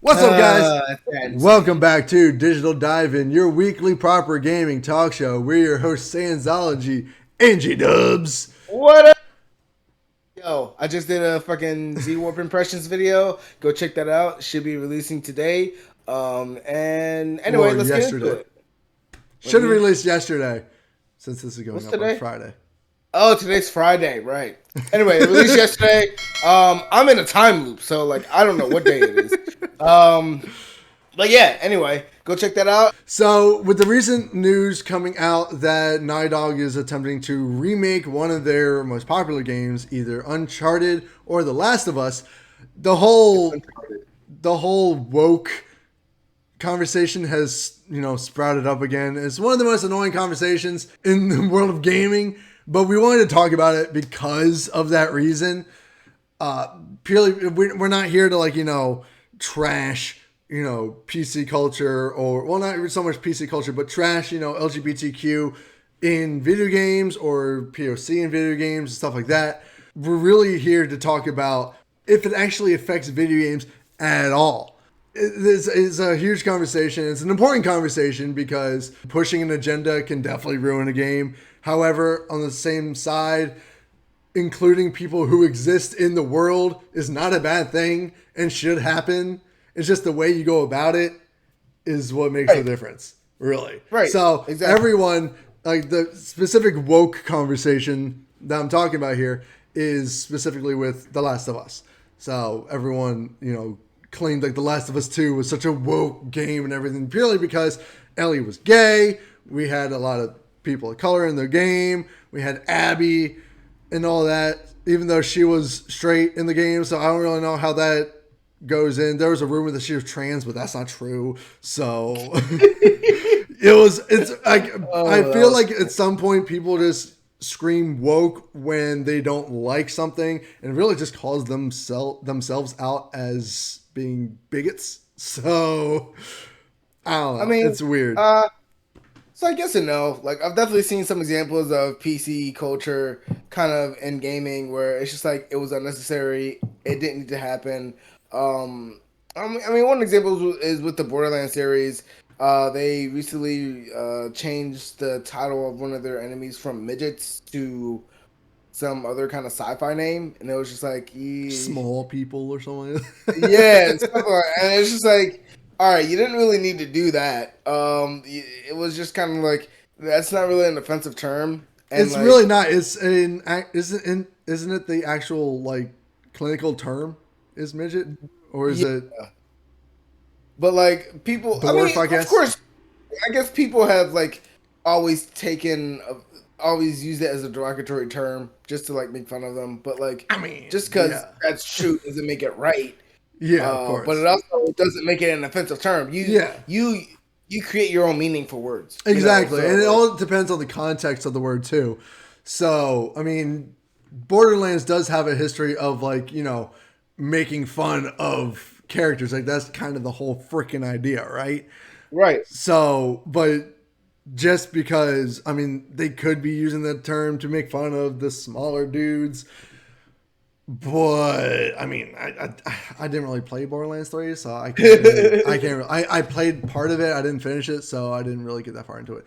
What's up, guys? Fancy. Welcome back to Digital Dive-In, your weekly proper gaming talk show. We're your hosts, Sansology and G-Dubs. What up? Yo, I just did a fucking Z Warp Impressions video. Go check that out. Should be releasing today. And anyway, Or let's get into yesterday. it. What do Should you have mean? released yesterday, since this is going What's up on today? Friday. Oh, today's Friday, right. Anyway, it released yesterday. I'm in a time loop, so like I don't know what day it is. But yeah, anyway, go check that out. So, with the recent news coming out that Naughty Dog is attempting to remake one of their most popular games, either Uncharted or The Last of Us, the whole the whole woke conversation has sprouted up again. It's one of the most annoying conversations in the world of gaming, but we wanted to talk about it because of that reason. Purely, we're not here to trash PC culture, or well, not so much PC culture, but trash LGBTQ in video games or POC in video games and stuff like that. We're really here to talk about if it actually affects video games at all. This is a huge conversation. It's an important conversation because pushing an agenda can definitely ruin a game. However, on the same side, including people who exist in the world is not a bad thing and should happen. It's just the way you go about it is what makes the Right, difference, really. right, So exactly. everyone, like the specific woke conversation that I'm talking about here is specifically with The Last of Us. So everyone, claimed like The Last of Us 2 was such a woke game and everything purely because Ellie was gay. We had a lot of people of color in the game. We had Abby and all that, even though she was straight in the game. So I don't really know how that goes in. There was a rumor that she was trans, but that's not true. So it's like, I Oh, that feel was like at some point people just scream woke when they don't like something and really just calls themselves out as being bigots. So I don't I know. mean, It's weird. uh, so I guess and no. Like I've definitely seen some examples of PC culture kind of in gaming where it's just like it was unnecessary. It didn't need to happen. Um, I mean, one example is with the Borderlands series. They recently changed the title of one of their enemies from midgets to some other kind of sci-fi name, and it was just like, Small people or something. yeah, and stuff like, and it's just like, all right, you didn't really need to do that. It was just kind of like that's not really an offensive term, and It's really like, not. Isn't it the actual like clinical term is midget, or is yeah, it but like people, I dwarf? mean, I of guess. course, I guess people have like always taken, always used it as a derogatory term just to like make fun of them, but like I mean, just because yeah, that's true doesn't make it right. yeah, of But it course, also doesn't make it an offensive term. yeah, You create your own meaning for words, exactly, So and it like, all depends on the context of the word too. So, I mean, Borderlands does have a history of making fun of characters. Like that's kind of the whole freaking idea, right? right. So, but just because I mean they could be using that term to make fun of the smaller dudes, but I mean I didn't really play Borderlands 3, so I can't really, I played part of it. I didn't finish it, so I didn't really get that far into it.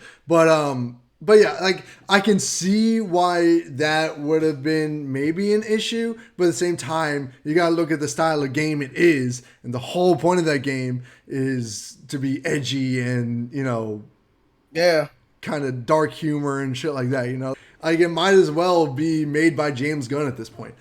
But yeah, like I can see why that would have been maybe an issue, but at the same time, you gotta look at the style of game it is, and the whole point of that game is to be edgy and Yeah. kind of dark humor and shit like that. Like it might as well be made by James Gunn at this point.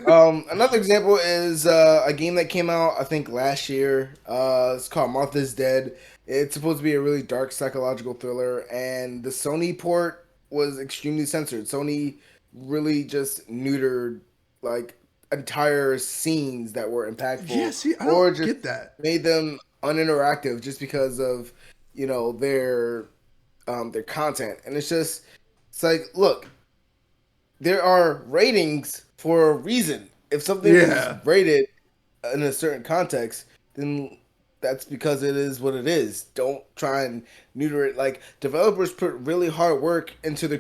Another example is a game that came out I think last year. It's called Martha's Dead. It's supposed to be a really dark psychological thriller, and the Sony port was extremely censored. Sony really just neutered like entire scenes that were Yeah, impactful, see, I or don't just get that. made them uninteractive just because of their content. And it's like, look, there are ratings for a reason. If something is Yeah. rated in a certain context, then that's because it is what it is. Don't try and neuter it. Like developers put really hard work into the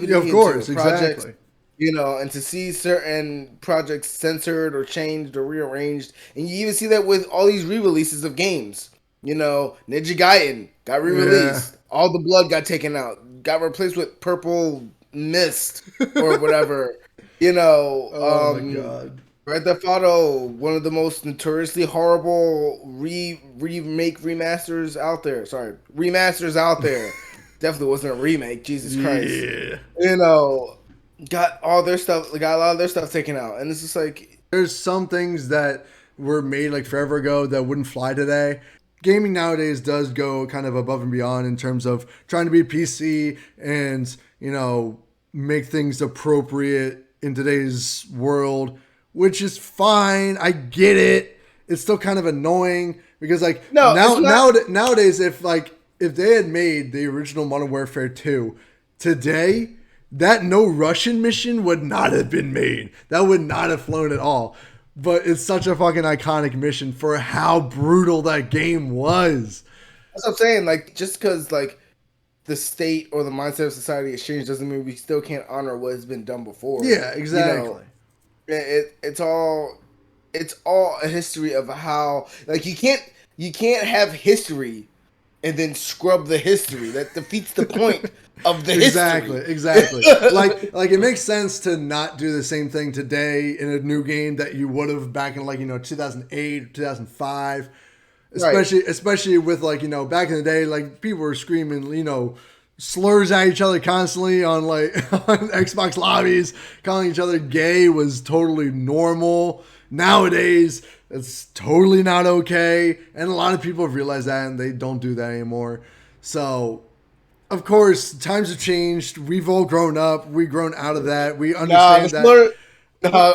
Yeah, of creativity, into the course, projects. exactly. And to see certain projects censored or changed or rearranged, and you even see that with all these re-releases of games. Ninja Gaiden got Yeah. re-released, all the blood got taken out, got replaced with purple mist or whatever. You know, Oh my um, god. Grand Theft Auto, one of the most notoriously horrible remake remasters out there. Sorry, remasters out there. Definitely wasn't a remake. Jesus Christ. Yeah. You know, got all their stuff. Got a lot of their stuff taken out, and it's just like, There's some things that were made like forever ago that wouldn't fly today. Gaming nowadays does go kind of above and beyond in terms of trying to be PC and, make things appropriate in today's world, which is fine. I get it. It's still kind of annoying because like no, it's not. nowadays if they had made the original Modern Warfare 2 today, that no Russian mission would not have been made. That would not have flown at all. But it's such a fucking iconic mission for how brutal that game was. That's what I'm saying. Like, just because like the state or the mindset of society has changed doesn't mean we still can't honor what has been done before. Yeah, exactly. It's all a history of how, like, you can't have history and then scrub the history. That defeats the point of the Exactly, history. exactly. like it makes sense to not do the same thing today in a new game that you would have back in 2008, 2005. Right. Especially with back in the day, like people were screaming, slurs at each other constantly on on Xbox lobbies, calling each other gay was totally normal. Nowadays, it's totally not okay, and a lot of people have realized that, and they don't do that anymore. So, of course, times have changed. We've all grown up. We've grown out of that. We Nah, the understand that. slur,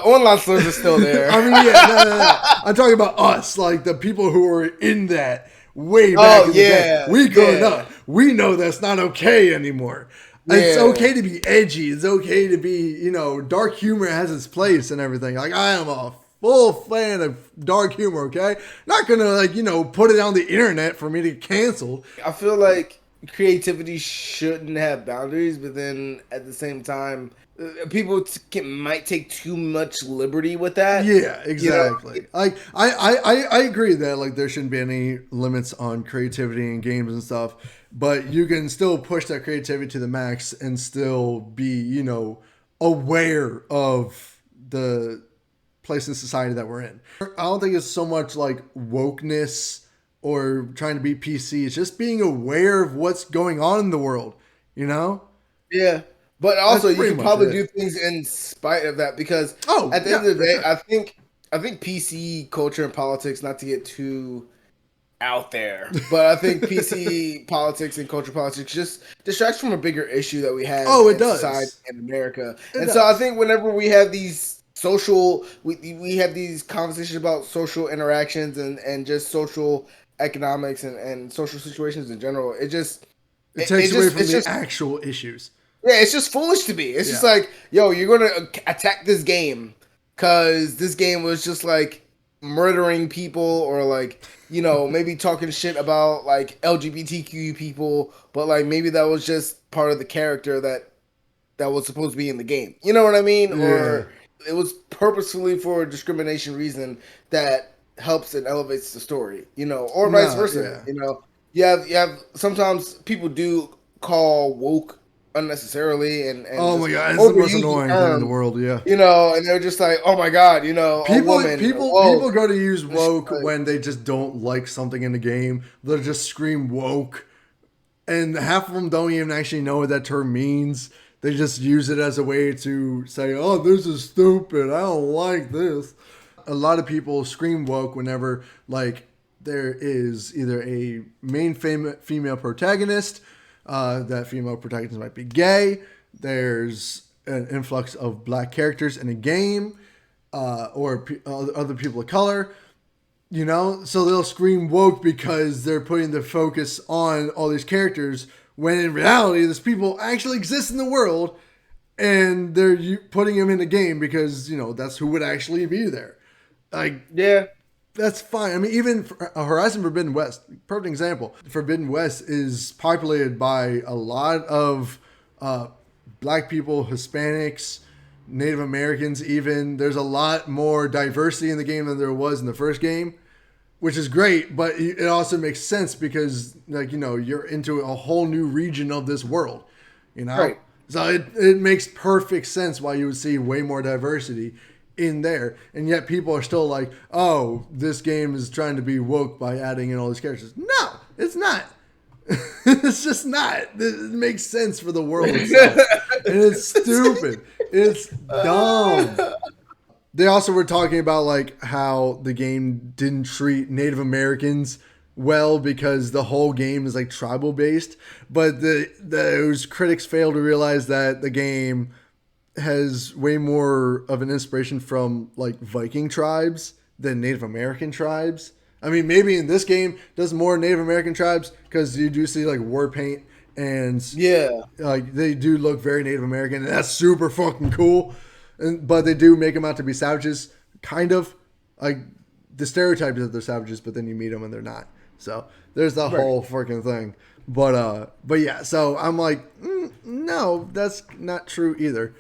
online slurs are still there. I mean, yeah, no. I'm talking about us, like the people who were in that way back Oh in the day. yeah, We grown yeah, up. We know that's not okay anymore. It's yeah. okay to be edgy. It's okay to be, dark humor has its place and everything. Like I am a full fan of dark humor. Okay, not gonna put it on the internet for me to get canceled. I feel like creativity shouldn't have boundaries, but then at the same time, people might take too much liberty with that. Yeah, You know, exactly. Like I agree that there shouldn't be any limits on creativity in games and stuff, but you can still push that creativity to the max and still be, aware of the place in society that we're in. I don't think it's so much like wokeness or trying to be PC. It's just being aware of what's going on in the world, you know? yeah. But also, That's you pretty can much probably it. do things in spite of that because Oh, at the yeah, end of the for day, sure. I think PC culture and politics, not to get too out there, but I think PC politics and culture politics just distracts from a bigger issue that we have Oh, it in society does. in America. It And so I does. think whenever we have these we have these conversations about social interactions and just social economics and social situations in general, It takes away from it's the just actual issues. yeah, it's just foolish to me. It's just Yeah. like, yo, you're gonna attack this game because this game was just like murdering people or like maybe talking shit about like LGBTQ people, but like maybe that was just part of the character that was supposed to be in the game. You know what I mean? Yeah. Or it was purposefully for a discrimination reason that helps and elevates the story. Or vice No, versa. yeah. You have sometimes people do call woke unnecessarily and Oh just my god, it's the most overuse the annoying thing in the term, world, yeah. and they're just like, oh my god, a People woman, people whoa. people go to use It's woke like, when they just don't like something in the game. They'll just scream woke, and half of them don't even actually know what that term means. They just use it as a way to say, "Oh, this is stupid. I don't like this." A lot of people scream woke whenever there is either a main female protagonist. That female protagonist might be gay. There's an influx of black characters in a game, other people of color. So they'll scream woke because they're putting the focus on all these characters when in reality, these people actually exist in the world, and they're putting them in a game because that's who would actually be there. Like yeah, that's fine. I mean, even Horizon Forbidden West, perfect example. Forbidden West is populated by a lot of black people, Hispanics, Native Americans, even. There's a lot more diversity in the game than there was in the first game, which is great, but it also makes sense because, like, you're into a whole new region of this world, you know? Right. So it makes perfect sense why you would see way more diversity in there. And yet people are still like, oh, this game is trying to be woke by adding in all these characters. No, it's not. It's just not. It makes sense for the world itself. And it's stupid. It's dumb. They also were talking about like how the game didn't treat Native Americans well because the whole game is like tribal based, but those critics fail to realize that the game has way more of an inspiration from like Viking tribes than Native American tribes. I mean, maybe in this game does more Native American tribes because you do see like war paint and Yeah. like they do look very Native American, and that's super fucking cool. But they do make them out to be savages, kind of like the stereotype is that they're savages, but then you meet them and they're not. So there's the Right. whole freaking thing. But yeah. So I'm like, no, that's not true either.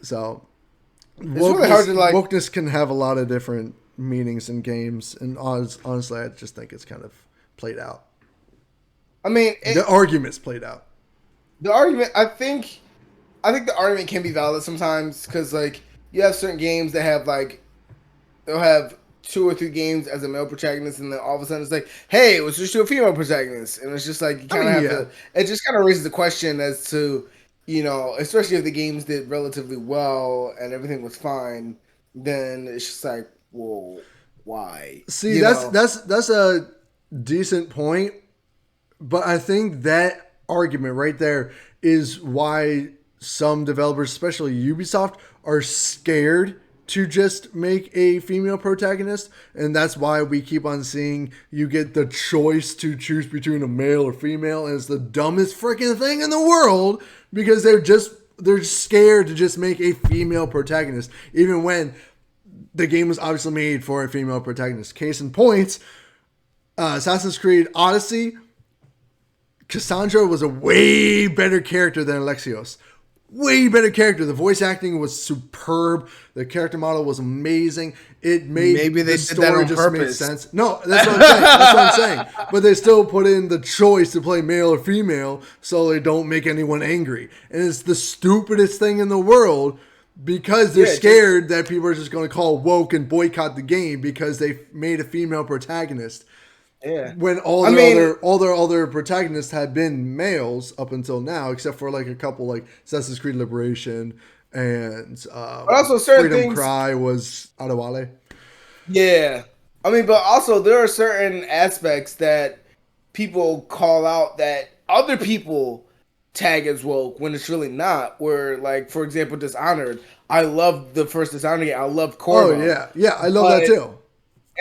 So It's really hard to like. wokeness can have a lot of different meanings in games, and honestly, I just think it's kind of played out. I mean, The argument's played out. the argument. I think the argument can be valid sometimes because like you have certain games that have like they'll have two or three games as a male protagonist, and then all of a sudden it's like, hey, let's just do a female protagonist, and it's just like you I kind of mean, have yeah. to. It just kind of raises the question as to especially if the games did relatively well and everything was fine, then it's just like, well, why? See, that's a decent point, but I think that argument right there is why some developers, especially Ubisoft, are scared to just make a female protagonist, and that's why we keep on seeing you get the choice to choose between a male or female, and it's the dumbest freaking thing in the world because they're scared to just make a female protagonist, even when the game was obviously made for a female protagonist. Case in point, Assassin's Creed Odyssey, Cassandra was a way better character than Alexios. Way better character. The voice acting was superb. The character model was amazing. It made Maybe they the did that on just made purpose. sense. No, that's what I'm saying. That's what I'm saying. But they still put in the choice to play male or female so they don't make anyone angry. And it's the stupidest thing in the world because they're scared that people are just going to call woke and boycott the game because they made a female protagonist. Yeah. When all their other protagonists had been males up until now, except for like a couple like Assassin's Creed Liberation and But also certain Freedom things. Cry was Adewale. Yeah. I mean, but also there are certain aspects that people call out that other people tag as woke when it's really not. Where, like, for example, Dishonored. I loved the first Dishonored game. I loved Corvo. Oh yeah, I love that too.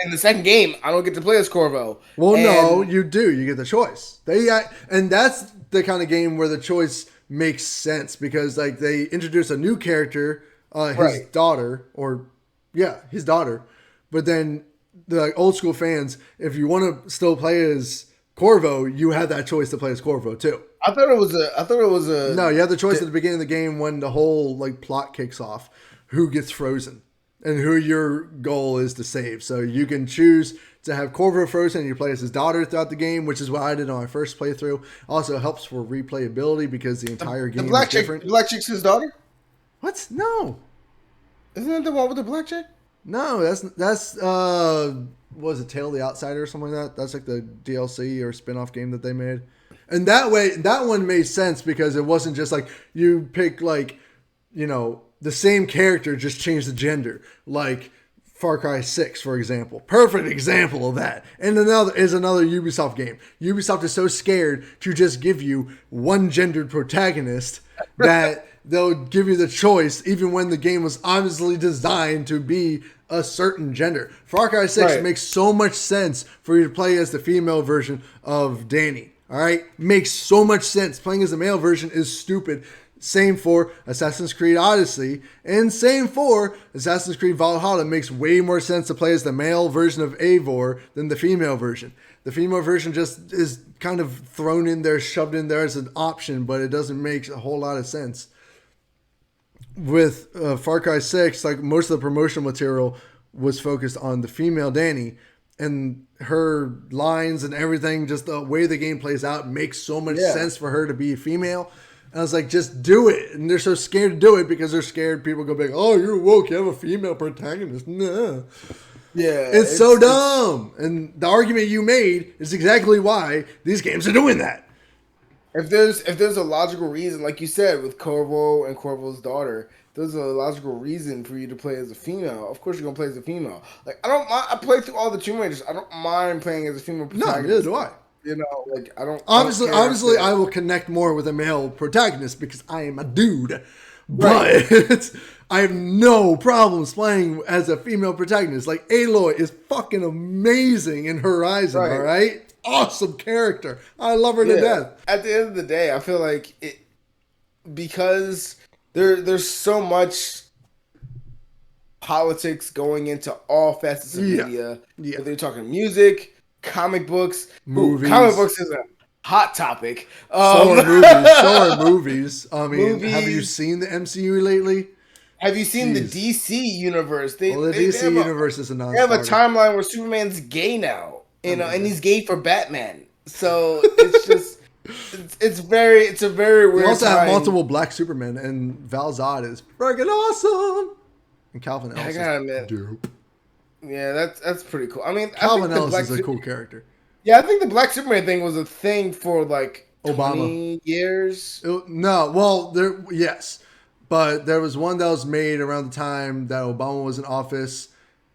In the second game, I don't get to play as Corvo. Well, And- no, you do. You get the choice. And that's the kind of game where the choice makes sense because like they introduce a new character, his Right. daughter, his daughter. But then the like, old school fans, if you want to still play as Corvo, you have that choice to play as Corvo too. I thought it was a. No, you have the choice at the beginning of the game when the whole like plot kicks off, who gets frozen and who your goal is to save. So you can choose to have Corvo frozen and you play as his daughter throughout the game, which is what I did on my first playthrough. Also helps for replayability because the entire game is different. The black chick's his daughter? What? No. Isn't that the one with the black chick? No, that's what was it, Tale of the Outsider or something like that? That's like the DLC or spin-off game that they made. And that one made sense because it wasn't just like you pick like, the same character, just change the gender. Like Far Cry 6, for example. Perfect example of that. And another Ubisoft game. Ubisoft is so scared to just give you one gendered protagonist that they'll give you the choice even when the game was obviously designed to be a certain gender. Far Cry 6 Right. makes so much sense for you to play as the female version of Danny. All right? Makes so much sense. Playing as the male version is stupid. Same for Assassin's Creed Odyssey, and same for Assassin's Creed Valhalla. It makes way more sense to play as the male version of Eivor than the female version. The female version just is kind of thrown in there, shoved in there as an option, but it doesn't make a whole lot of sense. with Far Cry 6, like most of the promotional material was focused on the female Danny, and her lines and everything, just the way the game plays out, makes so much Yeah, sense for her to be a female. And I was like, just do it. And they're so scared to do it because they're scared people go back, oh, you're woke, you have a female protagonist. No. yeah. It's so dumb. And the argument you made is exactly why these games are doing that. If there's a logical reason, like you said, with Corvo and Corvo's daughter, there's a logical reason for you to play as a female. Of course, you're gonna play as a female. Like I don't mind. I play through all the Tomb Raiders. I don't mind playing as a female No, neither protagonist. do I. You know, like I don't Obviously, care obviously, if I will connect more with a male protagonist because I am a dude. right. But I have no problems playing as a female protagonist. Like Aloy is fucking amazing in Horizon. All Right. right, awesome character. I love her to Yeah. death. At the end of the day, I feel like it because there's so much politics going into all facets of Yeah, media. yeah. Whether you're talking music, comic books, comic Movies. books is a hot topic. So are movies. So are movies. I mean, have you Movies. seen the MCU lately? Have you seen the Jeez. DC universe? They Well, the they, they DC have a universe is a they have a non-starter. timeline where Superman's gay now, you know, and Amazing. he's gay for Batman. So it's just it's a very They weird also have time. multiple black Supermen, and Val Zod is friggin' awesome. And Calvin I Ellis gotta is admit, dope. yeah, that's pretty cool. I mean, I Calvin think the Ellis black is a cool character. yeah, I think the Black Superman thing was a thing for like Obama. 20 years. No, well, there, yes, but there was one that was made around the time that Obama was in office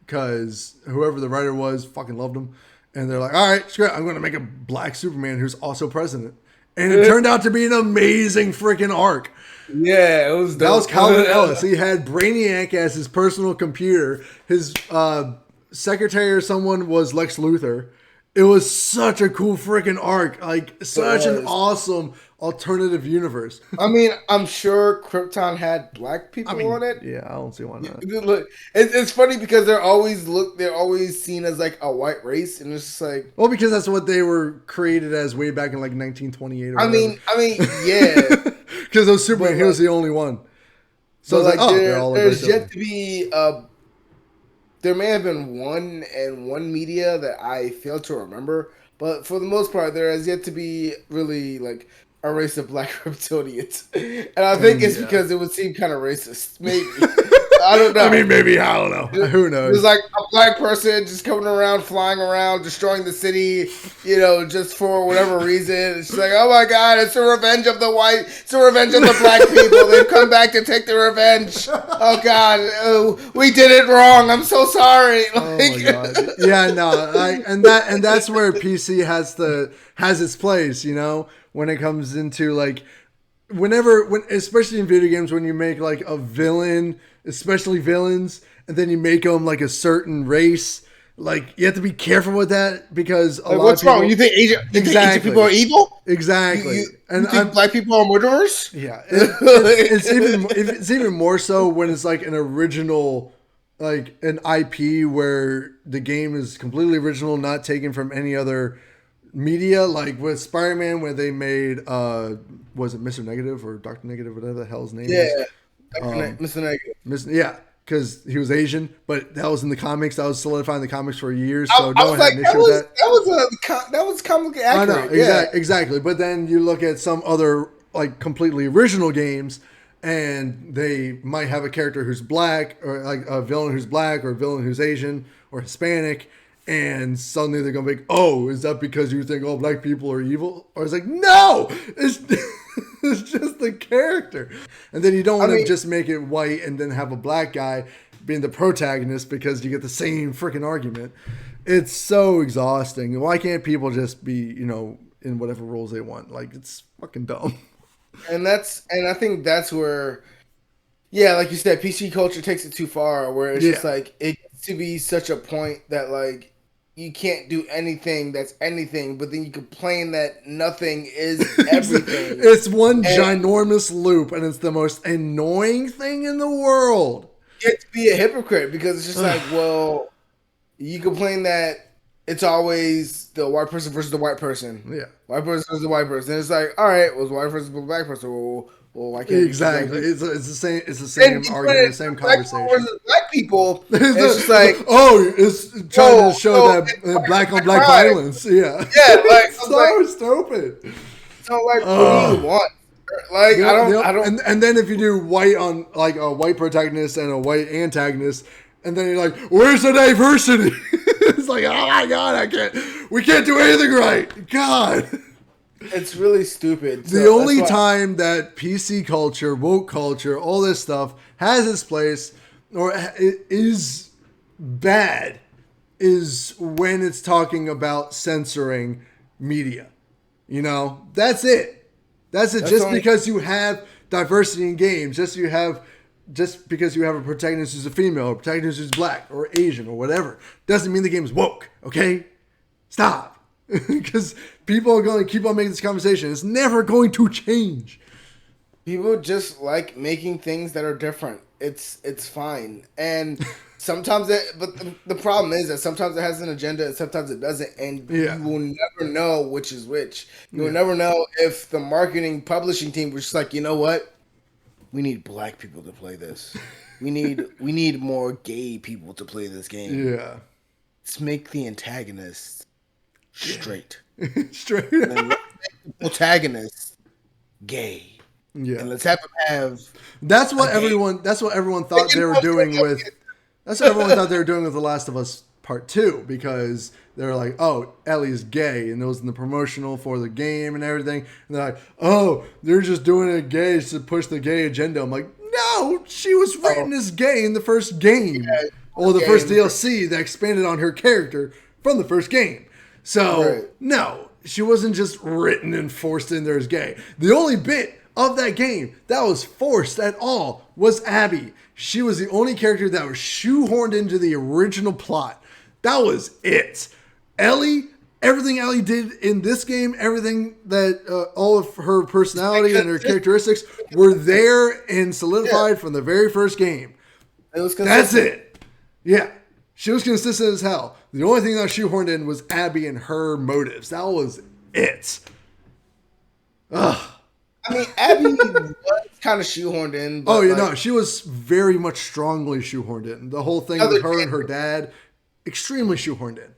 because whoever the writer was fucking loved him, and they're like, all right, screw it, I'm going to make a black Superman who's also president, and it turned out to be an amazing freaking arc. Yeah, it was That was dope. Calvin Ellis. He had Brainiac as his personal computer. His secretary or someone was Lex Luthor. It was such a cool freaking arc. Like, such an was. awesome alternative universe. I mean, I'm sure Krypton had black people I mean, on it. yeah, I don't see why not. Look, it's funny because they're always seen as like a white race, and it's just like Well, because that's what they were created as way back in like 1928 or I mean, yeah, because those Superman, But, he was the only one. So but it's like, oh, they're there, all there's like yet to be there may have been one media that I fail to remember, but for the most part, there has yet to be really like a race of black Kryptonians, and I think it's Yeah. because it would seem kind of racist. Maybe I don't know. I mean, maybe, I don't know. Who knows? There's like a black person just coming around, flying around, destroying the city, you know, just for whatever reason. It's like, oh my god, it's a revenge of the white, it's a revenge of the black people. They've come back to take the revenge. Oh god, oh, we did it wrong. I'm so sorry. Oh my god! Yeah, no, and that's where PC has its place, you know, when it comes into like when especially in video games when you make like a villain, especially villains, and then you make them like a certain race. Like you have to be careful with that because a lot What's of people, wrong? You think Asian Exactly. people are evil? exactly, You think black people are murderers? yeah, it's even more so when it's like an original, like an IP where the game is completely original, not taken from any other media. Like with Spider-Man, where they made was it Mr. Negative or Doctor Negative, whatever the hell his name Yeah, is. Mr. Negative. Yeah, because he was Asian, but that was in the comics. That was solidifying the comics for years, so I no was one had like, an that issue with was that. that was comically I accurate. know, exactly. But then you look at some other like completely original games, and they might have a character who's black, or like a villain who's black, or a villain who's Asian or Hispanic, and suddenly they're gonna be like, "Oh, is that because you think all black people are evil?" Or it's like, "No, it's it's just the character." And then you don't want to just make it white and then have a black guy being the protagonist because you get the same freaking argument. It's so exhausting. Why can't people just be, you know, in whatever roles they want? Like, it's fucking dumb. And I think that's where, yeah, like you said, PC culture takes it too far, where it's just Yeah. like it gets to be such a point that like you can't do anything that's anything, but then you complain that nothing is everything. It's one ginormous loop, and it's the most annoying thing in the world. You get to be a hypocrite because it's just like, well, you complain that it's always the white person versus the white person. Yeah. White person versus the white person. And it's like, all right, was white versus the black person. Well, well, why can't you guys Exactly. be? It's the same. It's the And same when argument, the it's same black people conversation. versus black people, it's just It's like, like, oh, it's trying to whoa, show so that it's black black on on black black crime. violence. Yeah, Yeah, like I it's was like, so stupid. so like, what do you Oh, want? Like, I don't. and then if you do white on like a white protagonist and a white antagonist, and then you're like, where's the diversity? It's like, oh my god, I can't. We can't do anything right. God. It's really stupid. The So that's only why. time that PC culture, woke culture, all this stuff has its place or is bad is when it's talking about censoring media. You know, that's it. That's it. That's Just only. because you have diversity in games, just because you have a protagonist who's a female, or a protagonist who's black or Asian or whatever, doesn't mean the game is woke. Okay, stop. Because people are going to keep on making this conversation. It's never going to change. People just like making things that are different. It's fine, and sometimes it. But the problem is that sometimes it has an agenda, and sometimes it doesn't, and Yeah, you will never know which is which. You will yeah, never know if the marketing publishing team was just like, you know what, we need black people to play this. We need more gay people to play this game. yeah. Let's make the antagonist straight, Straight. and then let's make the protagonist gay, Yeah. and let's have him have That's a what gay. everyone. That's what everyone They thought can they were come doing to with. That's what everyone thought they were doing with The Last of Us Part Two because they were like, "Oh, Ellie's gay," and it was in the promotional for the game and everything. And they're like, "Oh, they're just doing it gay to push the gay agenda." I'm like, "No, she was Oh, written as gay in the first game, yeah, or the first game. DLC that expanded on her character from the first game." So Right. no, she wasn't just written and forced in there as gay. The only bit of that game that was forced at all was Abby. She was the only character that was shoehorned into the original plot. That was it. Ellie, everything Ellie did in this game, everything that all of her personality and her characteristics were there and Yeah, solidified from the very first game. it was That's consistent. it. Yeah. She was consistent as hell. The only thing that shoehorned in was Abby and her motives. That was it. Ugh. I mean, Abby was kind of shoehorned in, Oh, but you like know, she was very much strongly shoehorned in. The whole thing other with her and her dad, extremely shoehorned in.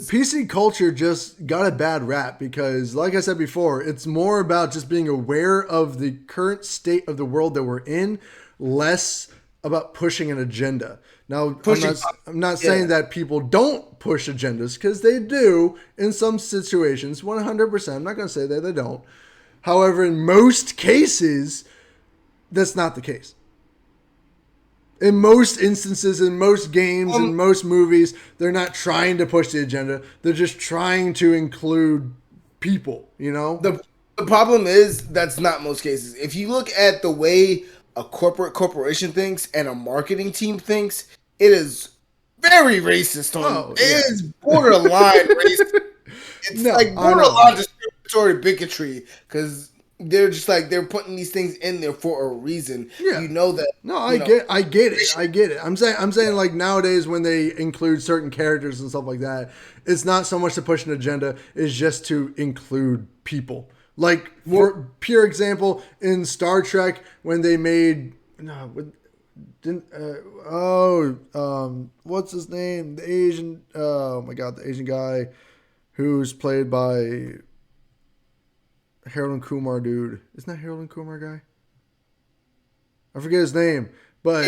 PC culture just got a bad rap because, like I said before, it's more about just being aware of the current state of the world that we're in, less about pushing an agenda. Now, pushing. I'm not Yeah, saying that people don't push agendas because they do in some situations, 100%. I'm not going to say that they don't. However, in most cases, that's not the case. In most instances, in most games, in um, most movies, they're not trying to push the agenda. They're just trying to include people, you know? the the problem is that's not most cases. If you look at the way a corporation thinks and a marketing team thinks, it is very racist. On Oh, it yeah. is borderline racist. It's No, like I know. borderline discriminatory bigotry because they're just like they're putting these things in there for a reason. Yeah. You know that. No, You know. I get it. I get it. I'm saying like nowadays when they include certain characters and stuff like that, it's not so much to push an agenda, it's just to include people. Like for pure example, in Star Trek when they made no, didn't what's his name? The Asian oh my god, the Asian guy who's played by Harold and Kumar dude. Isn't that Harold and Kumar guy? I forget his name, but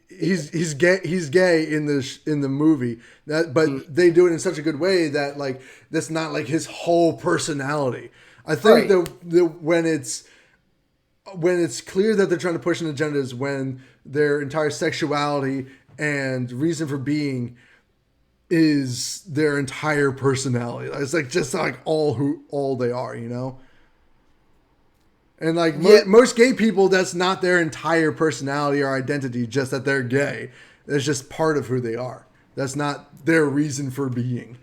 he's gay. He's gay in the movie. But they do it in such a good way that like that's not like his whole personality. I think Right. when it's clear that they're trying to push an agenda is when their entire sexuality and reason for being is their entire personality. It's like just like all they are, you know. And like Yeah, most gay people, that's not their entire personality or identity, just that they're gay. That's just part of who they are. That's not their reason for being.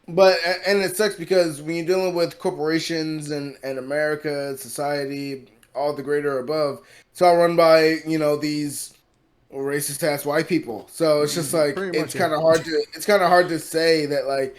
but and it sucks because when you're dealing with corporations and America, society, all the greater above, it's all run by these racist ass white people. So it's just like Pretty much, yeah. it's kind of hard to say that like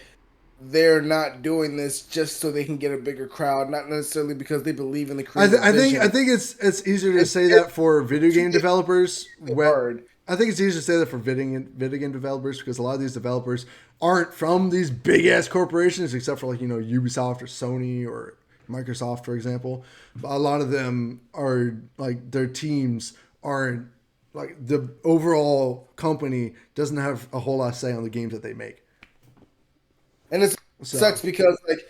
they're not doing this just so they can get a bigger crowd, not necessarily because they believe in the creative vision. I think it's easier to say It's that for video game it's developers. hard. I think it's easier to say that for video game developers because a lot of these developers aren't from these big ass corporations, except for like Ubisoft or Sony or Microsoft, for example. A lot of them are like their teams aren't like the overall company doesn't have a whole lot of say on the games that they make. And it So, sucks because like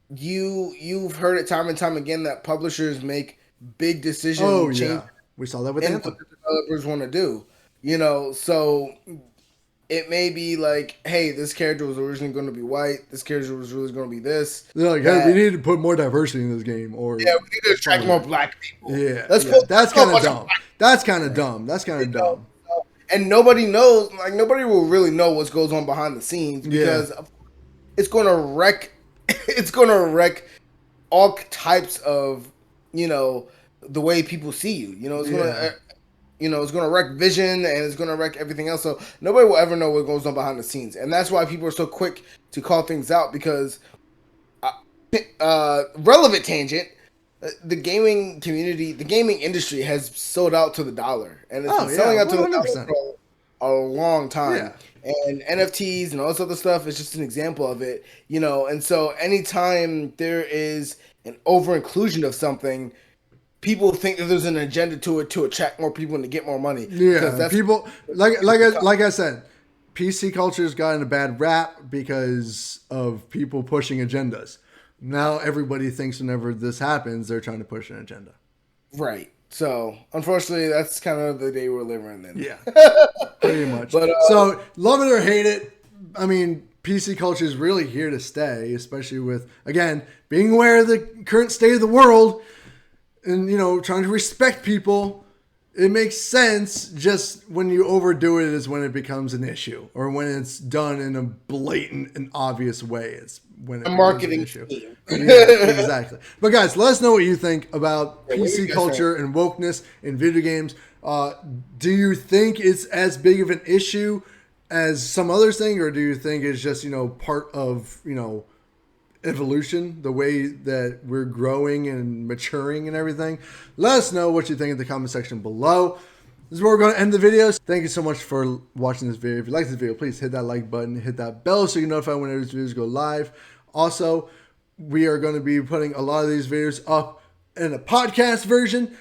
you've heard it time and time again that publishers make big oh decision change yeah, we saw that with in what Anthem. the developers want to do. So it may be like, hey, this character was originally going to be white. This character was really going to be this. They're like, hey, we That need to put more diversity in this game, or yeah, we need to something attract like more that. black people. Yeah, Let's yeah, put that's let's put kind a of bunch of dumb. black That's kind of dumb. That's kind of people. dumb. And nobody knows, like nobody will really know what goes on behind the scenes Yeah, because it's going to wreck. It's going to wreck all types of the way people see you. It's going yeah, to it's going to wreck vision and it's going to wreck everything else. So nobody will ever know what goes on behind the scenes, and that's why people are so quick to call things out because relevant tangent. The gaming community, the gaming industry has sold out to the dollar, and it's oh been yeah, selling out to one the hundred dollar percent. for a long time. Yeah, And NFTs and all this other stuff is just an example of it, And so anytime there is an over inclusion of something, people think that there's an agenda to it to attract more people and to get more money because yeah. that's People like I said, PC culture's gotten a bad rap because of people pushing agendas. Now everybody thinks whenever this happens, they're trying to push an agenda. right. So unfortunately, that's kind of the day we're living in. Yeah, pretty much. But So love it or hate it, I mean, PC culture is really here to stay, especially with again being aware of the current state of the world and trying to respect people. It makes sense. Just when you overdo it is when it becomes an issue, or when it's done in a blatant and obvious way. It's when it a becomes an marketing issue. scheme. Yeah, exactly. But guys, let us know what you think about Yeah, what do you PC guys culture and wokeness in video games. Do you think it's as big of an issue as some others think, or do you think it's just part of evolution, the way that we're growing and maturing and everything? Let us know what you think in the comment section below. This is where we're going to end the video. Thank you so much for watching this video. If you like this video, please hit that like button, hit that bell so you get notified whenever these videos go live. Also, we are going to be putting a lot of these videos up in a podcast version,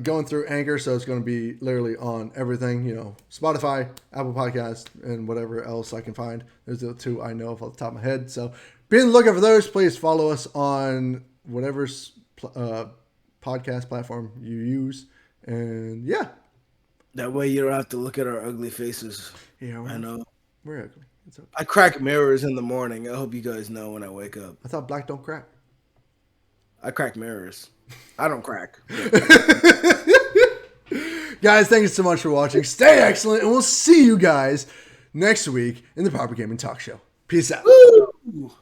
going through Anchor, so it's going to be literally on everything, Spotify, Apple Podcasts, and whatever else I can find. There's the two I know off the top of my head. So be on the lookout for those. Please follow us on whatever podcast platform you use. And yeah. That way you don't have to look at our ugly faces. Yeah, I know. we're ugly. It's okay. I crack mirrors in the morning. I hope you guys know when I wake up. I thought black don't crack. I crack mirrors. I don't crack. Guys, thank you so much for watching. Stay excellent, and we'll see you guys next week in the Proper Gaming Talk Show. Peace out. Woo!